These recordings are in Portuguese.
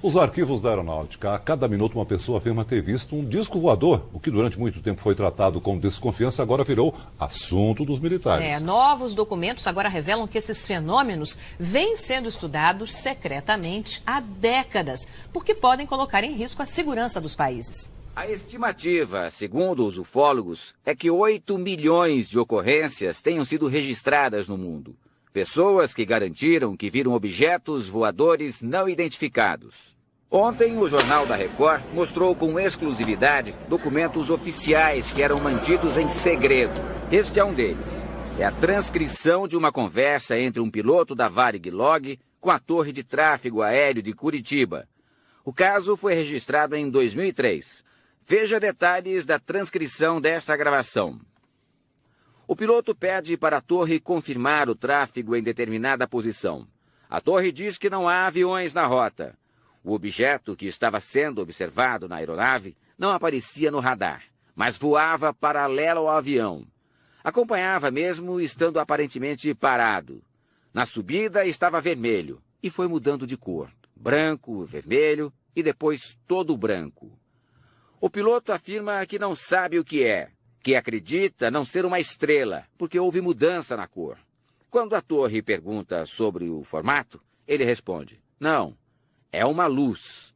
Os arquivos da aeronáutica. A cada minuto uma pessoa afirma ter visto um disco voador. O que durante muito tempo foi tratado com desconfiança agora virou assunto dos militares. Novos documentos agora revelam que esses fenômenos vêm sendo estudados secretamente há décadas, porque podem colocar em risco a segurança dos países. A estimativa, segundo os ufólogos, é que 8 milhões de ocorrências tenham sido registradas no mundo. Pessoas que garantiram que viram objetos voadores não identificados. Ontem, o Jornal da Record mostrou com exclusividade documentos oficiais que eram mantidos em segredo. Este é um deles. É a transcrição de uma conversa entre um piloto da Varig Log com a torre de tráfego aéreo de Curitiba. O caso foi registrado em 2003. Veja detalhes da transcrição desta gravação. O piloto pede para a torre confirmar o tráfego em determinada posição. A torre diz que não há aviões na rota. O objeto que estava sendo observado na aeronave não aparecia no radar, mas voava paralelo ao avião. Acompanhava mesmo estando aparentemente parado. Na subida estava vermelho e foi mudando de cor. Branco, vermelho e depois todo branco. O piloto afirma que não sabe o que acredita não ser uma estrela, porque houve mudança na cor. Quando a torre pergunta sobre o formato, ele responde: não, é uma luz.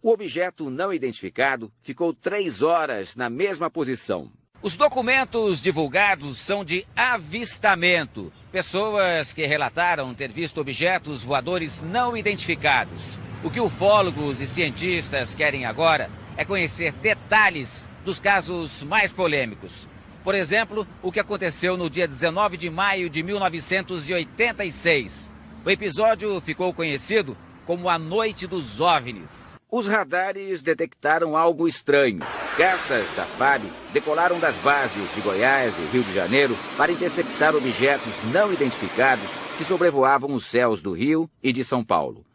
O objeto não identificado ficou 3 horas na mesma posição. Os documentos divulgados são de avistamento. Pessoas que relataram ter visto objetos voadores não identificados. O que ufólogos e cientistas querem agora é conhecer detalhes dos casos mais polêmicos. Por exemplo, o que aconteceu no dia 19 de maio de 1986. O episódio ficou conhecido como a Noite dos OVNIs. Os radares detectaram algo estranho. Caças da FAB decolaram das bases de Goiás e Rio de Janeiro para interceptar objetos não identificados que sobrevoavam os céus do Rio e de São Paulo.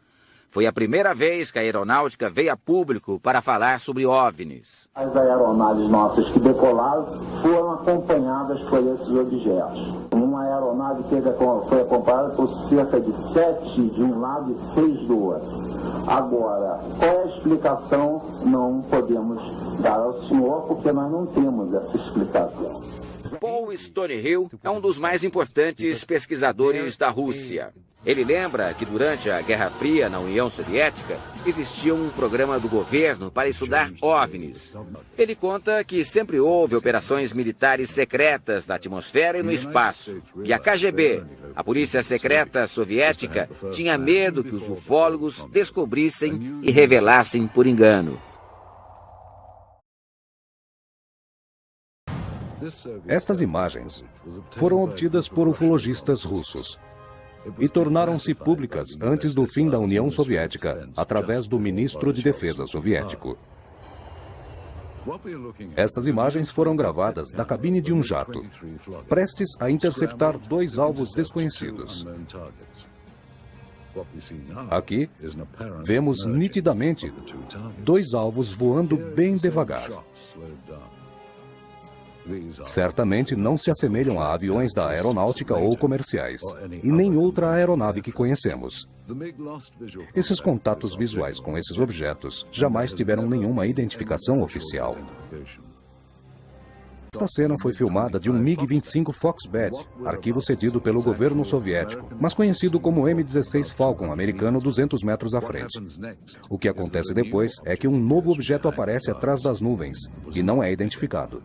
Foi a primeira vez que a aeronáutica veio a público para falar sobre OVNIs. As aeronaves nossas que decolaram foram acompanhadas por esses objetos. Uma aeronave que foi acompanhada por cerca de 7 de um lado e 6 do outro. Agora, qual é a explicação? Não podemos dar ao senhor, porque nós não temos essa explicação. Paul Stonehill é um dos mais importantes pesquisadores da Rússia. Ele lembra que durante a Guerra Fria na União Soviética existia um programa do governo para estudar OVNIs. Ele conta que sempre houve operações militares secretas na atmosfera e no espaço, e a KGB, a polícia secreta soviética, tinha medo que os ufólogos descobrissem e revelassem por engano. Estas imagens foram obtidas por ufologistas russos e tornaram-se públicas antes do fim da União Soviética, através do ministro de Defesa soviético. Estas imagens foram gravadas da cabine de um jato, prestes a interceptar 2 alvos desconhecidos. Aqui, vemos nitidamente 2 alvos voando bem devagar. Certamente não se assemelham a aviões da aeronáutica ou comerciais, e nem outra aeronave que conhecemos. Esses contatos visuais com esses objetos jamais tiveram nenhuma identificação oficial. Esta cena foi filmada de um MiG-25 Foxbat, arquivo cedido pelo governo soviético, mas conhecido como M-16 Falcon americano 200 metros à frente. O que acontece depois é que um novo objeto aparece atrás das nuvens, e não é identificado.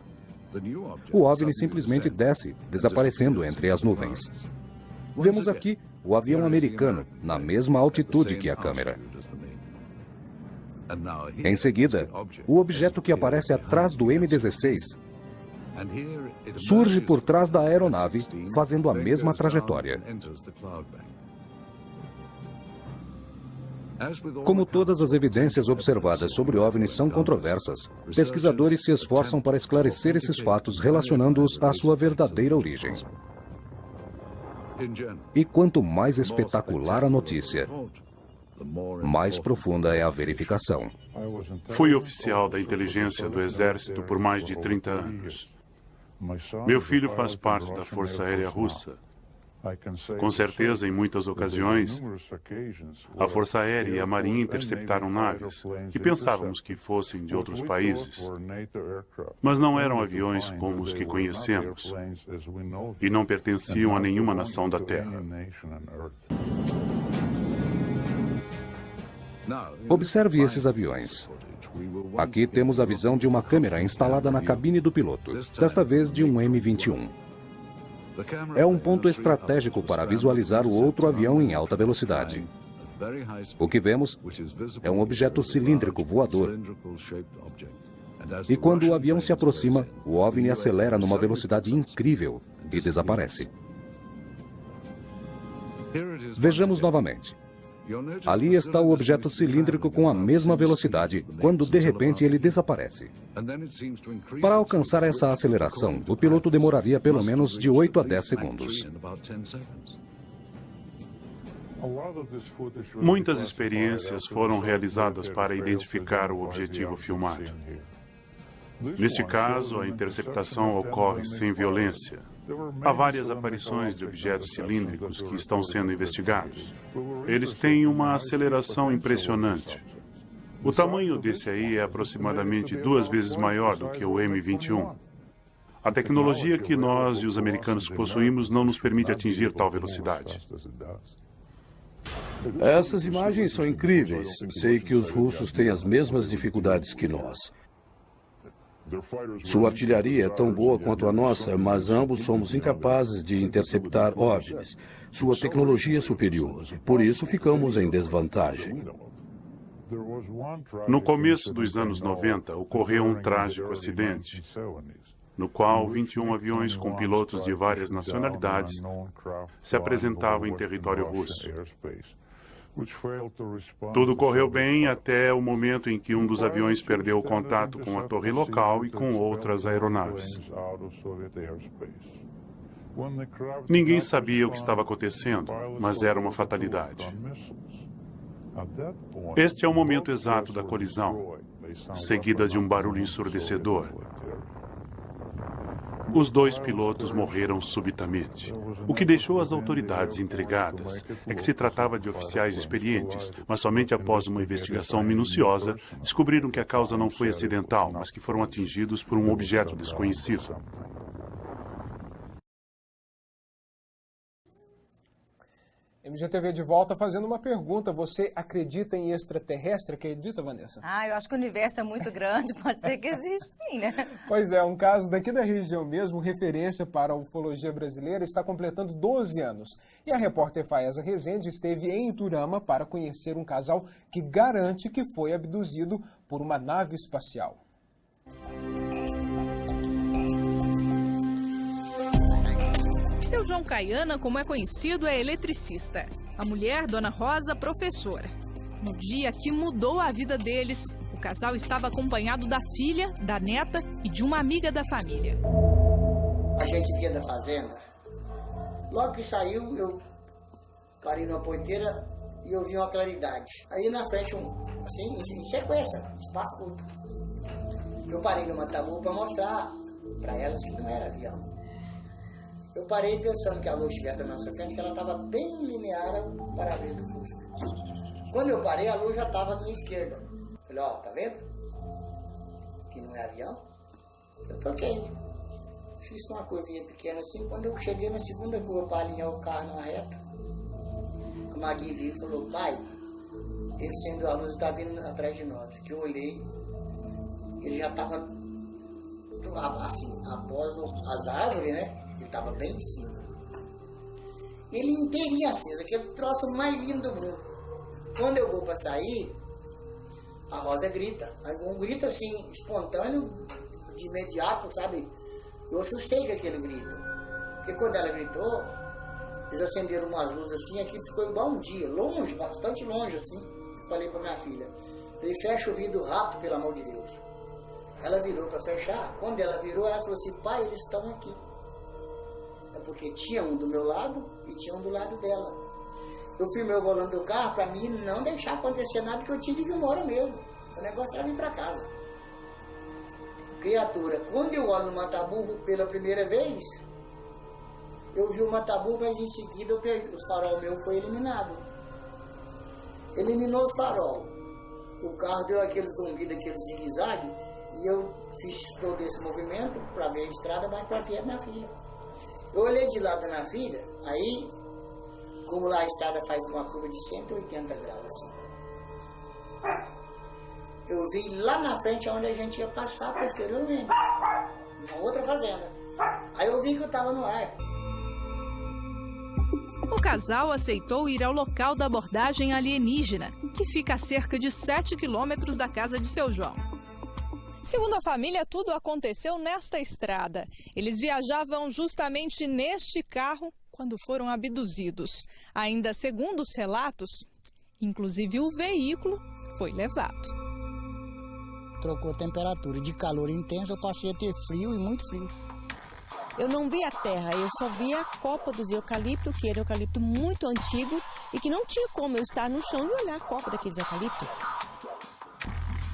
O OVNI simplesmente desce, desaparecendo entre as nuvens. Vemos aqui o avião americano, na mesma altitude que a câmera. Em seguida, o objeto que aparece atrás do M-16 surge por trás da aeronave, fazendo a mesma trajetória. Como todas as evidências observadas sobre OVNIs são controversas, pesquisadores se esforçam para esclarecer esses fatos relacionando-os à sua verdadeira origem. E quanto mais espetacular a notícia, mais profunda é a verificação. Fui oficial da inteligência do Exército por mais de 30 anos. Meu filho faz parte da Força Aérea Russa. Com certeza, em muitas ocasiões, a Força Aérea e a Marinha interceptaram naves que pensávamos que fossem de outros países, mas não eram aviões como os que conhecemos e não pertenciam a nenhuma nação da Terra. Observe esses aviões. Aqui temos a visão de uma câmera instalada na cabine do piloto, desta vez de um M-21. É um ponto estratégico para visualizar o outro avião em alta velocidade. O que vemos é um objeto cilíndrico voador. E quando o avião se aproxima, o OVNI acelera numa velocidade incrível e desaparece. Vejamos novamente. Ali está o objeto cilíndrico com a mesma velocidade, quando de repente ele desaparece. Para alcançar essa aceleração, o piloto demoraria pelo menos de 8 a 10 segundos. Muitas experiências foram realizadas para identificar o objetivo filmado. Neste caso, a interceptação ocorre sem violência. Há várias aparições de objetos cilíndricos que estão sendo investigados. Eles têm uma aceleração impressionante. O tamanho desse aí é aproximadamente 2 vezes maior do que o M-21. A tecnologia que nós e os americanos possuímos não nos permite atingir tal velocidade. Essas imagens são incríveis. Sei que os russos têm as mesmas dificuldades que nós. Sua artilharia é tão boa quanto a nossa, mas ambos somos incapazes de interceptar OVNIs. Sua tecnologia é superior, por isso ficamos em desvantagem. No começo dos anos 90, ocorreu um trágico acidente, no qual 21 aviões com pilotos de várias nacionalidades se apresentavam em território russo. Tudo correu bem até o momento em que um dos aviões perdeu o contato com a torre local e com outras aeronaves. Ninguém sabia o que estava acontecendo, mas era uma fatalidade. Este é o momento exato da colisão, seguida de um barulho ensurdecedor. Os 2 pilotos morreram subitamente. O que deixou as autoridades intrigadas é que se tratava de oficiais experientes, mas somente após uma investigação minuciosa descobriram que a causa não foi acidental, mas que foram atingidos por um objeto desconhecido. MGTV de volta fazendo uma pergunta. Você acredita em extraterrestre? Acredita, Vanessa? Eu acho que o universo é muito grande, pode ser que existe sim, né? Pois é, um caso daqui da região mesmo, referência para a ufologia brasileira, está completando 12 anos. E a repórter Faesa Rezende esteve em Iturama para conhecer um casal que garante que foi abduzido por uma nave espacial. Seu João Caiana, como é conhecido, é eletricista. A mulher, Dona Rosa, professora. No dia que mudou a vida deles, o casal estava acompanhado da filha, da neta e de uma amiga da família. A gente vinha da fazenda. Logo que saiu, eu parei numa ponteira e eu vi uma claridade. Aí na frente, assim, em sequência, espaço curto. Eu parei numa tabu para mostrar para elas que não era avião. Eu parei pensando que a luz estivesse na nossa frente, que ela estava bem linear ao para-brisa do Fusca. Quando eu parei, a luz já estava à minha esquerda. Falei, ó, tá vendo? Que não é avião. Eu troquei. Fiz uma curvinha pequena assim. Quando eu cheguei na segunda curva para alinhar o carro numa reta, a Magui viu e falou, pai, ele acendeu a luz e está vindo atrás de nós. Que eu olhei, ele já estava assim, após as árvores, né? Ele estava bem em cima. Ele inteirinho aceso, aquele troço mais lindo do mundo. Quando eu vou para sair, a Rosa grita. Um grito assim, espontâneo, de imediato, sabe? Eu assustei com aquele grito. Porque quando ela gritou, eles acenderam umas luzes assim, aqui ficou igual um dia, longe, bastante longe assim. Falei para minha filha, ele fecha o vidro rápido, pelo amor de Deus. Ela virou para fechar. Quando ela virou, ela falou assim, pai, eles estão aqui. É porque tinha um do meu lado e tinha um do lado dela. Eu firmei o volante do carro para mim não deixar acontecer nada, que eu tive de ir embora mesmo. O negócio era vir para casa. Criatura, quando eu olho no mataburro pela primeira vez, Eu vi o Matabu, mas em seguida o farol meu foi eliminado. Eliminou o farol. O carro deu aquele zumbido, aquele zigue-zague, e eu fiz todo esse movimento para ver a estrada, mas para ver a minha filha. Eu olhei de lado na filha, aí, como lá a estrada faz uma curva de 180 graus, assim. Eu vi lá na frente onde a gente ia passar posteriormente, numa outra fazenda. Aí eu vi que eu estava no ar. O casal aceitou ir ao local da abordagem alienígena, que fica a cerca de 7 quilômetros da casa de seu João. Segundo a família, tudo aconteceu nesta estrada. Eles viajavam justamente neste carro quando foram abduzidos. Ainda segundo os relatos, inclusive o veículo foi levado. Trocou a temperatura de calor intenso, eu passei a ter frio e muito frio. Eu não vi a terra, eu só vi a copa dos eucalipto, que era um eucalipto muito antigo e que não tinha como eu estar no chão e olhar a copa daqueles eucalipto.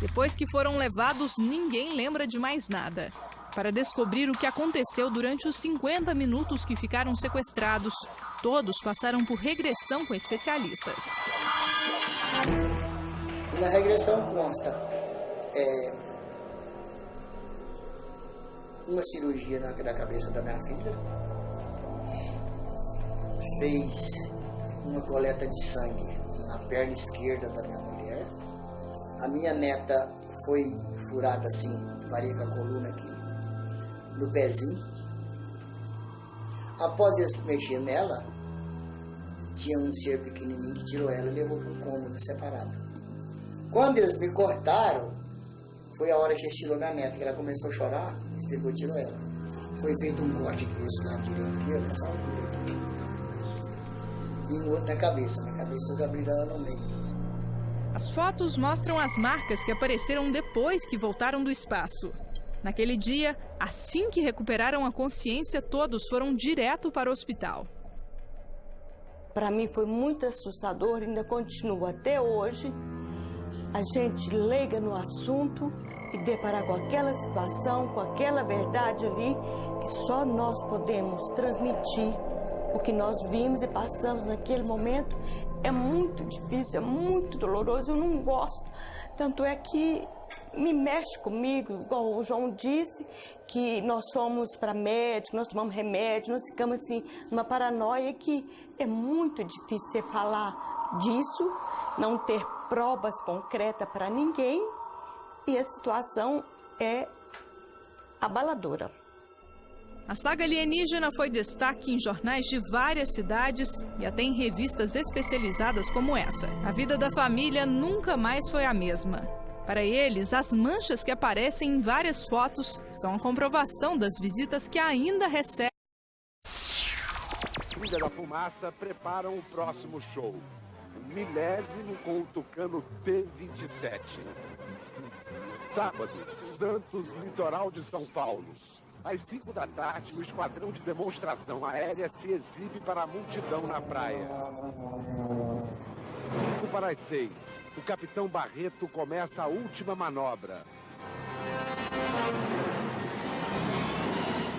Depois que foram levados, ninguém lembra de mais nada. Para descobrir o que aconteceu durante os 50 minutos que ficaram sequestrados, todos passaram por regressão com especialistas. Na regressão consta uma cirurgia na cabeça da minha filha, fez uma coleta de sangue na perna esquerda da minha mulher. A minha neta foi furada assim, parei com a coluna aqui, no pezinho. Após eles mexer nela, tinha um ser pequenininho que tirou ela e levou para um cômodo separado. Quando eles me cortaram, foi a hora que eles tirou minha neta, que ela começou a chorar, eles pegou e tirou ela. Foi feito um corte desse lá direito, nessa altura aqui. E um outro na cabeça eles abriram ela no meio. As fotos mostram as marcas que apareceram depois que voltaram do espaço. Naquele dia, assim que recuperaram a consciência, todos foram direto para o hospital. Para mim foi muito assustador, ainda continua até hoje. A gente leiga no assunto e deparar com aquela situação, com aquela verdade ali, que só nós podemos transmitir o que nós vimos e passamos naquele momento. É muito difícil, é muito doloroso, eu não gosto. Tanto é que me mexe comigo, igual o João disse, que nós fomos para médico, nós tomamos remédio, nós ficamos assim, numa paranoia que é muito difícil você falar disso, não ter provas concretas para ninguém, e a situação é abaladora. A saga alienígena foi destaque em jornais de várias cidades e até em revistas especializadas como essa. A vida da família nunca mais foi a mesma. Para eles, as manchas que aparecem em várias fotos são a comprovação das visitas que ainda recebem. Quadrilha da Fumaça preparam o próximo show. O 1000º com o Tucano T-27. Sábado, Santos, litoral de São Paulo. Às 5 da tarde, o esquadrão de demonstração aérea se exibe para a multidão na praia. 5:06, o capitão Barreto começa a última manobra.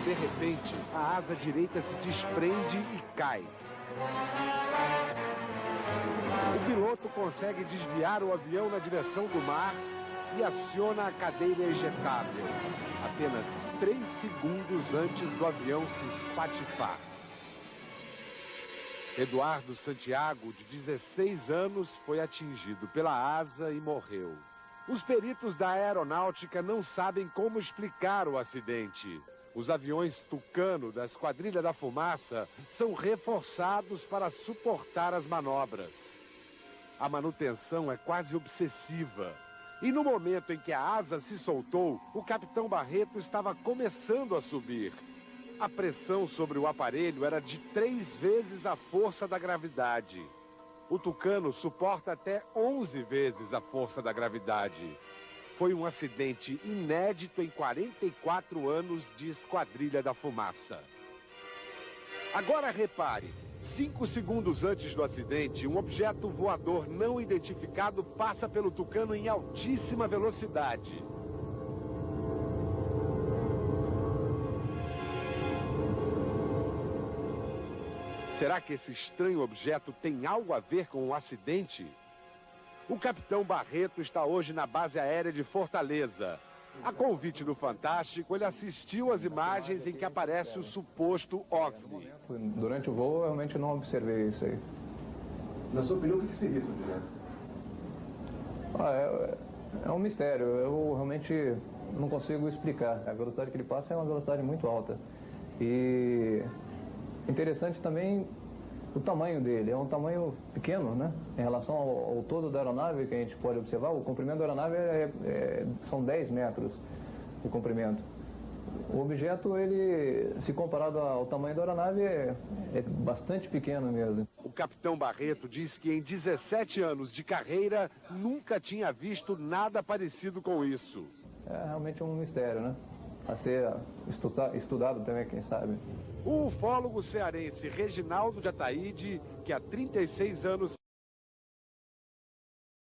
De repente, a asa direita se desprende e cai. O piloto consegue desviar o avião na direção do mar e aciona a cadeira ejetável, apenas 3 segundos antes do avião se espatifar. Eduardo Santiago, de 16 anos, foi atingido pela asa e morreu. Os peritos da aeronáutica não sabem como explicar o acidente. Os aviões Tucano da Esquadrilha da Fumaça são reforçados para suportar as manobras. A manutenção é quase obsessiva. E no momento em que a asa se soltou, o capitão Barreto estava começando a subir. A pressão sobre o aparelho era de 3 vezes a força da gravidade. O Tucano suporta até 11 vezes a força da gravidade. Foi um acidente inédito em 44 anos de Esquadrilha da Fumaça. Agora repare. 5 segundos antes do acidente, um objeto voador não identificado passa pelo Tucano em altíssima velocidade. Será que esse estranho objeto tem algo a ver com o acidente? O capitão Barreto está hoje na base aérea de Fortaleza. A convite do Fantástico, ele assistiu às imagens em que aparece o suposto OVNI. Durante o voo, eu realmente não observei isso aí. Na sua opinião, o que seria esse objeto? É um mistério. Eu realmente não consigo explicar. A velocidade que ele passa é uma velocidade muito alta. E interessante também o tamanho dele. É um tamanho pequeno, né? Em relação ao todo da aeronave, que a gente pode observar, o comprimento da aeronave são 10 metros de comprimento. O objeto, ele, se comparado ao tamanho da aeronave, é bastante pequeno mesmo. O capitão Barreto diz que em 17 anos de carreira nunca tinha visto nada parecido com isso. É realmente um mistério, né? A ser estudado também, quem sabe. O ufólogo cearense Reginaldo de Ataíde, que há 36 anos